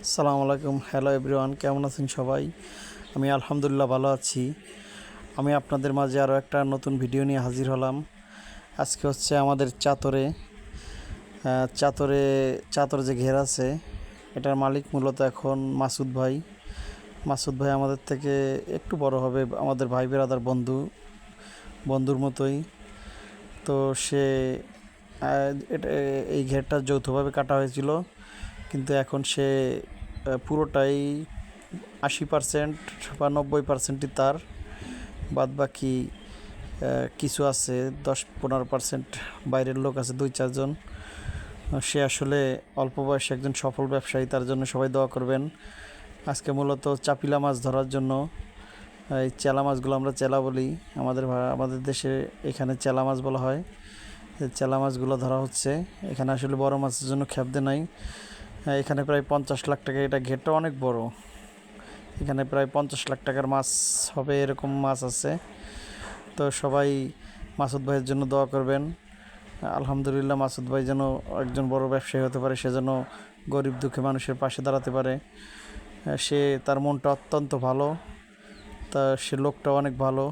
আসসালামু আলাইকুম, hello everyone, কেমন আছেন সবাই? আমি আলহামদুলিল্লাহ ভালো আছি। আমি আপনাদের মাঝে আরও একটা নতুন ভিডিও নিয়ে হাজির হলাম। আজকে হচ্ছে আমাদের চাতরে চাতর যে ঘের আছে, এটার মালিক মূলত এখন মাসুদ ভাই আমাদের থেকে একটু বড় হবে, আমাদের ভাই বেরাদার বন্ধুর মতোই। তো সে এটা এই ঘেরটা যৌথভাবে কাটা হয়েছিল, কিন্তু এখন সে পুরোটাই 80% বা 90%ই তার। বাদবাকি কিছু আছে 10-15% বাইরের লোক আছে 2-4 জন। সে আসলে অল্প বয়সে একজন সফল ব্যবসায়ী, তার জন্য সবাই দোয়া করবেন। আজকে মূলত চাপিলা মাছ ধরার জন্য, এই চেলা মাছগুলো আমরা চেলা বলি, আমাদের দেশে এখানে চেলা মাছ বলা হয়। এই চেলা মাছগুলো ধরা হচ্ছে। এখানে আসলে বড় মাছের জন্য খেপদে নাই। এখানে প্রায় 50 লাখ টাকা, এটা ঘেরটা অনেক বড়। এখানে প্রায় 50 লাখ টাকার মাছ হবে, এরকম মাছ আছে। তো সবাই মাসুদ ভাইয়ের জন্য দোয়া করবেন। আলহামদুলিল্লাহ, মাসুদ ভাই যেন একজন বড় ব্যবসায়ী হতে পারে, সে যেন গরিব দুঃখী মানুষের পাশে দাঁড়াতে পারে। তার মনটা অত্যন্ত ভালো, সে লোকটা অনেক ভালো।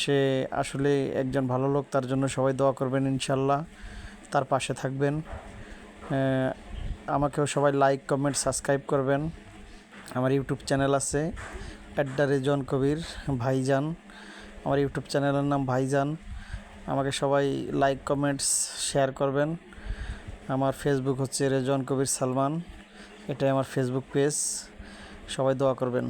সে আসলে একজন ভালো লোক, তার জন্য সবাই দোয়া করবেন, ইনশাল্লাহ তার পাশে থাকবেন। আমাকেও সবাই লাইক, কমেন্ট, সাবস্ক্রাইব করবেন। আমার ইউটিউব চ্যানেল আছে রেজন কবির ভাইজান। আমার ইউটিউব চ্যানেলের নাম ভাইজান। আমাকে সবাই লাইক, কমেন্টস, শেয়ার করবেন। আমার ফেসবুক হচ্ছে রেজন কবির সালমান, এটাই আমার ফেসবুক পেজ। সবাই দোয়া করবেন।